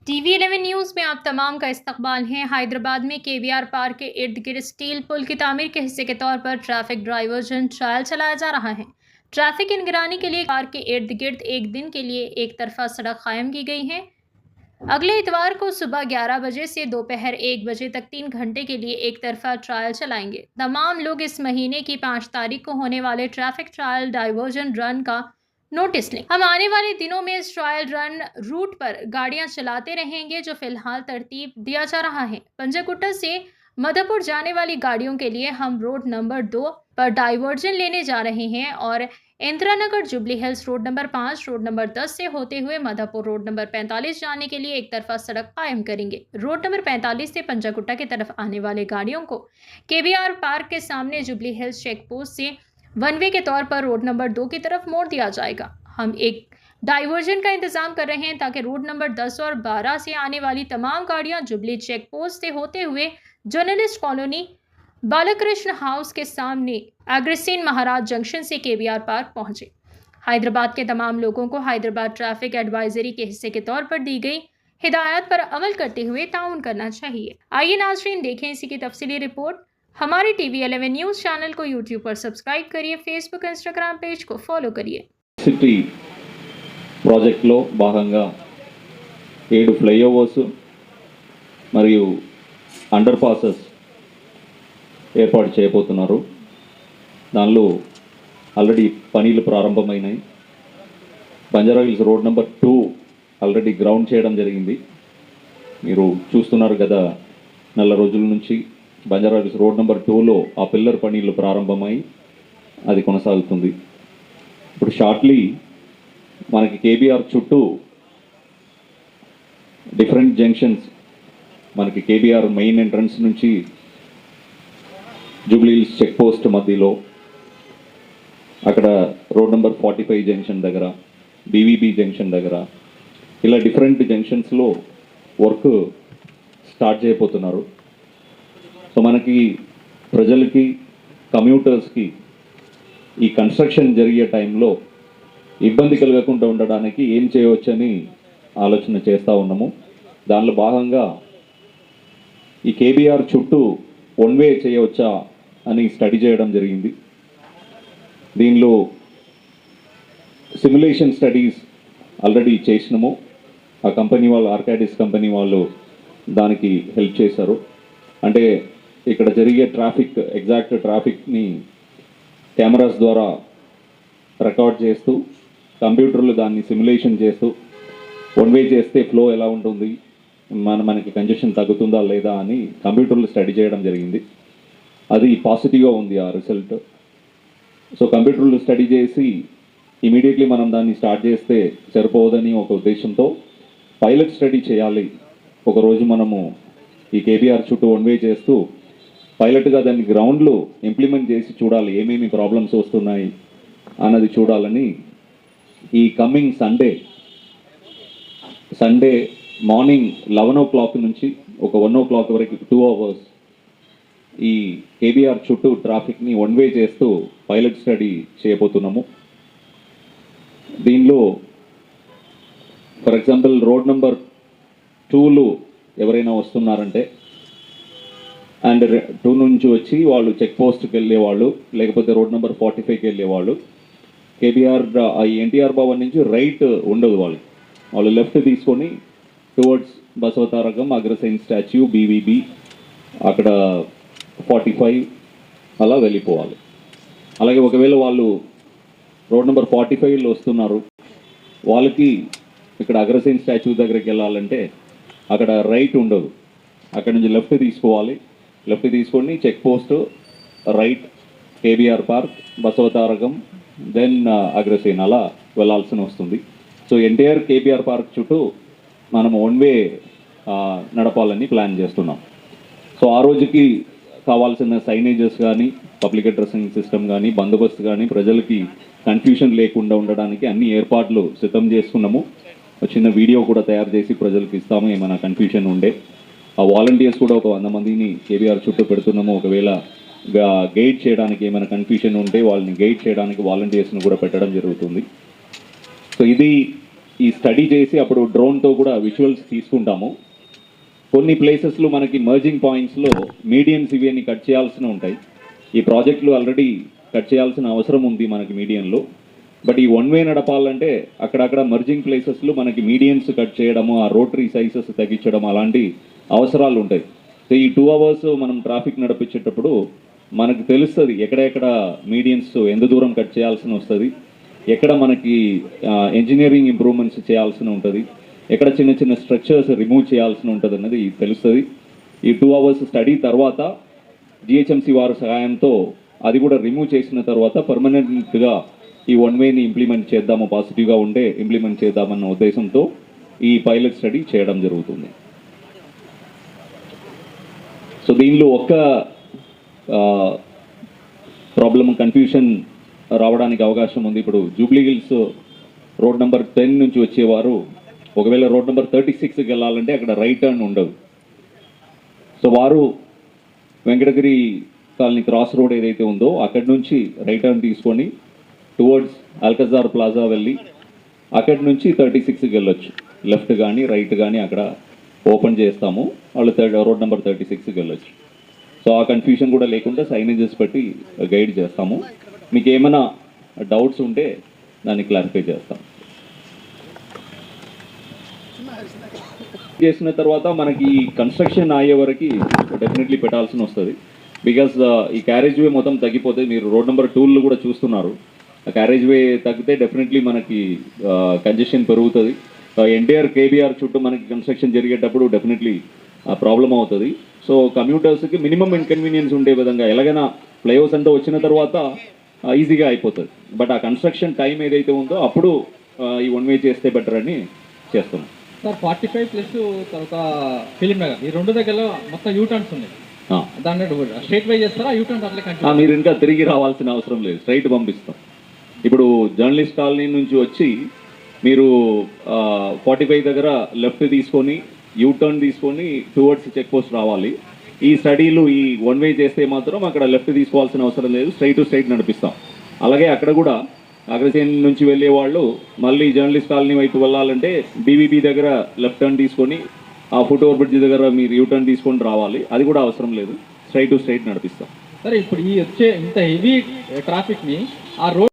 TV11 news में आप तमाम का इस्तकबाल है। हैदराबाद में केवीआर पार्क के इर्द गिर्द स्टील पुल की तामीर के हिस्से के तौर पर ट्रैफिक डाइवर्जन ट्रायल चलाया जा रहा है। ट्रैफिक की निगरानी के लिए पार्क के इर्द गिर्द एक दिन के लिए एक तरफा सड़क कायम की गई है। अगले इतवार को सुबह 11 बजे से दोपहर 1 बजे तक 3 घंटे के लिए एक तरफा ट्रायल चलाएंगे। तमाम लोग इस महीने की 5 तारीख को होने वाले ट्रैफिक ट्रायल डाइवर्जन रन का नोटिस लें। हम आने वाले दिनों में इस ट्रायल रन रूट पर गाड़ियां चलाते रहेंगे, जो फिलहाल तरतीब दिया जा रहा है। पंजागुट्टा से मधुपुर जाने वाली गाड़ियों के लिए हम रोड नंबर 2 पर डाइवर्जन लेने जा रहे हैं और Indira Nagar Jubilee Hills road number 5 road number 10 से होते हुए मधुपुर रोड नंबर 45 जाने के लिए एक तरफा सड़क कायम करेंगे। रोड नंबर 45 से पंजागुट्टा की तरफ आने वाले गाड़ियों को केवीआर पार्क के सामने जुबली हिल्स चेक पोस्ट से वन वे के तौर पर रोड नंबर 2 की तरफ मोड़ दिया जाएगा। हम एक डाइवर्जन का इंतजाम कर रहे हैं ताकि रोड नंबर 10 और 12 से आने वाली तमाम गाड़ियां जुबली चेक पोस्ट से होते हुए जर्नलिस्ट कॉलोनी, बालकृष्ण हाउस के सामने अग्रसेन महाराज जंक्शन से केवीआर पार्क पहुंचे। हैदराबाद के तमाम लोगों को हैदराबाद ट्रैफिक एडवाइजरी के हिस्से के तौर पर दी गई हिदायत पर अमल करते हुए ताउन करना चाहिए। आइए नाज़रीन, देखें इसी की तफसीली रिपोर्ट। हमारे TV11 न्यूज़ चैनल को यूट्यूब पर सब्सक्राइब करिए, फेसबुक इंस्टाग्राम पेज को फॉलो करिए। సిటీ ప్రాజెక్టులో భాగంగా 7 ఫ్లైఓవర్స్ మరియు అండర్ పాసెస్ ఏర్పాటు చేయబోతున్నారు. దానిలో ఆల్రెడీ పనులు ప్రారంభమైనాయి. Banjara Hills road number 2 already ground చేయడం జరిగింది. మీరు చూస్తున్నారు కదా, నెల రోజుల నుంచి బంజారాహిల్స్ రోడ్ నెంబర్ 2లో ఆ పిల్లర్ పనులు ప్రారంభమై అది కొనసాగుతుంది. ఇప్పుడు షార్ట్లీ మనకి కేబీఆర్ చుట్టూ డిఫరెంట్ జంక్షన్స్, మనకి కేబీఆర్ మెయిన్ ఎంట్రన్స్ నుంచి జూబ్లీ హిల్స్ చెక్ పోస్ట్ మధ్యలో, అక్కడ రోడ్ నెంబర్ 45 జంక్షన్ దగ్గర, బీవీబీ జంక్షన్ దగ్గర, ఇలా డిఫరెంట్ జంక్షన్స్లో వర్క్ స్టార్ట్ చేయబోతున్నారు. సో మనకి ప్రజలకి, కమ్యూటర్స్కి ఈ కన్స్ట్రక్షన్ జరిగే టైంలో ఇబ్బంది కలగకుండా ఉండడానికి ఏం చేయవచ్చని ఆలోచన చేస్తూ ఉన్నాము. దానిలో భాగంగా ఈ కేబీఆర్ చుట్టూ వన్ వే చేయవచ్చా అని స్టడీ చేయడం జరిగింది. దీనిలో సిమ్యులేషన్ స్టడీస్ ఆల్రెడీ చేసినాము. ఆ కంపెనీ వాళ్ళు, ఆర్కాడిస్ కంపెనీ వాళ్ళు దానికి హెల్ప్ చేశారు. అంటే ఇక్కడ జరిగే ట్రాఫిక్, ఎగ్జాక్ట్ ట్రాఫిక్ని కెమెరాస్ ద్వారా రికార్డ్ చేస్తూ, కంప్యూటర్లు దాన్ని సిమ్యులేషన్ చేస్తూ, వన్ వే చేస్తే ఫ్లో ఎలా ఉంటుంది, మనకి కంజెషన్ తగ్గుతుందా లేదా అని కంప్యూటర్లు స్టడీ చేయడం జరిగింది. అది పాజిటివ్గా ఉంది ఆ రిజల్ట్. సో కంప్యూటర్లు స్టడీ చేసి ఇమీడియట్లీ మనం దాన్ని స్టార్ట్ చేస్తే సరిపోదని ఒక ఉద్దేశంతో పైలట్ స్టడీ చేయాలి. ఒకరోజు మనము ఈ కేబీఆర్ చుట్టూ వన్ వే చేస్తూ పైలట్గా దాన్ని గ్రౌండ్లో ఇంప్లిమెంట్ చేసి చూడాలి, ఏమేమి ప్రాబ్లమ్స్ వస్తున్నాయి అన్నది చూడాలని ఈ కమింగ్ సండే మార్నింగ్ 11 o'clock నుంచి ఒక 1 o'clock వరకు 2 hours ఈ కేబీఆర్ చుట్టూ ట్రాఫిక్ని వన్ వే చేస్తూ పైలట్ స్టడీ చేయబోతున్నాము. దీనిలో ఫర్ ఎగ్జాంపుల్ రోడ్ నెంబర్ 2లో ఎవరైనా వస్తున్నారంటే అండ్ 2 నుంచి వచ్చి వాళ్ళు చెక్ పోస్ట్కి వెళ్ళేవాళ్ళు, లేకపోతే రోడ్ నెంబర్ 45కి వెళ్ళేవాళ్ళు, కేబీఆర్ ఈ ఎన్టీఆర్ భవన్ నుంచి రైట్ ఉండదు, వాళ్ళు లెఫ్ట్ తీసుకొని towards Basavatarakam, Agrasen statue, BVB, అక్కడ 45 అలా వెళ్ళిపోవాలి. అలాగే ఒకవేళ వాళ్ళు రోడ్ నెంబర్ 45లో వస్తున్నారు, వాళ్ళకి ఇక్కడ అగ్రసేన్ స్టాచ్యూ దగ్గరికి వెళ్ళాలంటే అక్కడ రైట్ ఉండదు, అక్కడ నుంచి లెఫ్ట్ తీసుకోవాలి. లెఫ్ట్ తీసుకొని check post, right KBR park, Basavatarakam, then Agrasen అలా వెళ్ళాల్సి వస్తుంది. సో ఎన్టీఆర్ కేబీఆర్ పార్క్ చుట్టూ మనం వన్ వే నడపాలని ప్లాన్ చేస్తున్నాం. సో ఆ రోజుకి కావాల్సిన సైనేజెస్ కానీ, పబ్లిక్ అడ్రసింగ్ సిస్టమ్ కానీ, బందోబస్తు కానీ, ప్రజలకి కన్ఫ్యూషన్ లేకుండా ఉండడానికి అన్ని ఏర్పాట్లు సిద్ధం చేసుకున్నాము. చిన్న వీడియో కూడా తయారు చేసి ప్రజలకు ఇస్తాము ఏమైనా కన్ఫ్యూషన్ ఉండే. ఆ వాలంటీర్స్ కూడా ఒక 100 మందిని కేబీఆర్ చుట్టూ పెడుతున్నాము. ఒకవేళ గైడ్ చేయడానికి ఏమైనా కన్ఫ్యూషన్ ఉంటే వాళ్ళని గైడ్ చేయడానికి వాలంటీర్స్ని కూడా పెట్టడం జరుగుతుంది. సో ఇది ఈ స్టడీ చేసి అప్పుడు డ్రోన్తో కూడా విజువల్స్ తీసుకుంటాము. కొన్ని ప్లేసెస్లో మనకి మర్జింగ్ పాయింట్స్లో మీడియన్స్ ఇవన్నీ కట్ చేయాల్సిన ఉంటాయి. ఈ ప్రాజెక్టులు ఆల్రెడీ కట్ చేయాల్సిన అవసరం ఉంది మనకి మీడియన్లో. బట్ ఈ వన్ వే నడపాలంటే అక్కడక్కడ మర్జింగ్ ప్లేసెస్లో మనకి మీడియన్స్ కట్ చేయడము, ఆ రోటరీ సైజెస్ తగ్గించడం అలాంటి అవసరాలు ఉంటాయి. సో ఈ 2 hours మనం ట్రాఫిక్ నడిపించేటప్పుడు మనకు తెలుస్తుంది ఎక్కడెక్కడ మీడియన్స్ ఎంత దూరం కట్ చేయాల్సిన వస్తుంది, ఎక్కడ మనకి ఇంజనీరింగ్ ఇంప్రూవ్మెంట్స్ చేయాల్సిన ఉంటుంది, ఎక్కడ చిన్న చిన్న స్ట్రక్చర్స్ రిమూవ్ చేయాల్సిన ఉంటుంది అన్నది తెలుస్తుంది. ఈ 2 hours స్టడీ తర్వాత జిహెచ్ఎంసీ వారి సహాయంతో అది కూడా రిమూవ్ చేసిన తర్వాత పర్మనెంట్గా ఈ వన్ వేని ఇంప్లిమెంట్ చేద్దాము, పాజిటివ్గా ఉండే ఇంప్లిమెంట్ చేద్దామన్న ఉద్దేశంతో ఈ పైలట్ స్టడీ చేయడం జరుగుతుంది. సో దీనిలో ఒక్క ప్రాబ్లమ్ కన్ఫ్యూషన్ రావడానికి అవకాశం ఉంది. ఇప్పుడు జూబ్లీ హిల్స్ రోడ్ నెంబర్ 10 నుంచి వచ్చేవారు ఒకవేళ రోడ్ నెంబర్ 36కి వెళ్ళాలంటే అక్కడ రైట్ టర్న్ ఉండదు. సో వారు వెంకటగిరి కాలనీ క్రాస్ రోడ్ ఏదైతే ఉందో అక్కడి నుంచి రైట్ టర్న్ తీసుకొని టువర్డ్స్ అల్కజార్ ప్లాజా వెళ్ళి అక్కడి నుంచి 36కి వెళ్ళొచ్చు. లెఫ్ట్ కానీ రైట్ కానీ అక్కడ ఓపెన్ చేస్తాము, వాళ్ళు రోడ్ నెంబర్ 36కి వెళ్ళొచ్చు. సో ఆ కన్ఫ్యూషన్ కూడా లేకుండా సైనేజెస్ పెట్టి గైడ్ చేస్తాము. మీకు ఏమైనా డౌట్స్ ఉంటే దాన్ని క్లారిఫై చేస్తాం. చేసిన తర్వాత మనకి కన్స్ట్రక్షన్ అయ్యే వరకు డెఫినెట్లీ పెట్టాల్సి వస్తుంది. బికాస్ ఈ క్యారేజ్ వే మొత్తం తగ్గిపోతే మీరు రోడ్ నెంబర్ 2లో కూడా చూస్తున్నారు. ఆ క్యారేజ్ వే తగ్గితే డెఫినెట్లీ మనకి కంజెషన్ పెరుగుతుంది. ఎన్టీఆర్ కేబీఆర్ చుట్టూ మనకి కన్స్ట్రక్షన్ జరిగేటప్పుడు డెఫినెట్లీ ప్రాబ్లం అవుతుంది. సో కమ్యూటర్స్కి మినిమం ఇన్కన్వీనియన్స్ ఉండే విధంగా ఎలాగైనా ఫ్లైఓవర్స్ అంతా వచ్చిన తర్వాత ఈజీగా అయిపోతుంది. బట్ ఆ కన్స్ట్రక్షన్ టైం ఏదైతే ఉందో అప్పుడు ఈ వన్ వే చేస్తే బెటర్ అని చేస్తున్నాం. సార్ 45 ప్లస్ తర్వాత ఫిలిం నగర్ ఈ రెండు దగ్గరలో మొత్తం యూటర్న్స్ ఉన్నాయి. దాన్ని స్ట్రైట్ వే చేస్తారా యూటర్న్స్ అట్లా? మీరు ఇంకా తిరిగి రావాల్సిన అవసరం లేదు, స్ట్రైట్ పంపిస్తాం. ఇప్పుడు జర్నలిస్ట్ కాలనీ నుంచి వచ్చి మీరు 45 దగ్గర లెఫ్ట్ తీసుకొని యూటర్న్ తీసుకొని టువర్డ్స్ చెక్ పోస్ట్ రావాలి. ఈ స్టడీలు ఈ వన్ వే చేస్తే మాత్రం అక్కడ లెఫ్ట్ తీసుకోవాల్సిన అవసరం లేదు, స్ట్రైట్ టు స్ట్రైట్ నడిపిస్తాం. అలాగే అక్కడ కూడా అగ్రసేన్ నుంచి వెళ్ళే వాళ్ళు మళ్ళీ జర్నలిస్ట్ కాలనీ వైపు వెళ్ళాలంటే బీవీపీ దగ్గర లెఫ్ట్ టర్న్ తీసుకొని ఆ ఫుట్ ఓవర్ బ్రిడ్జ్ దగ్గర మీరు యూటర్న్ తీసుకొని రావాలి. అది కూడా అవసరం లేదు, స్ట్రైట్ టు స్ట్రైట్ నడిపిస్తాం. సరే, ఇప్పుడు ఈ వచ్చే ఇంత హెవీ ట్రాఫిక్ని ఆ రోడ్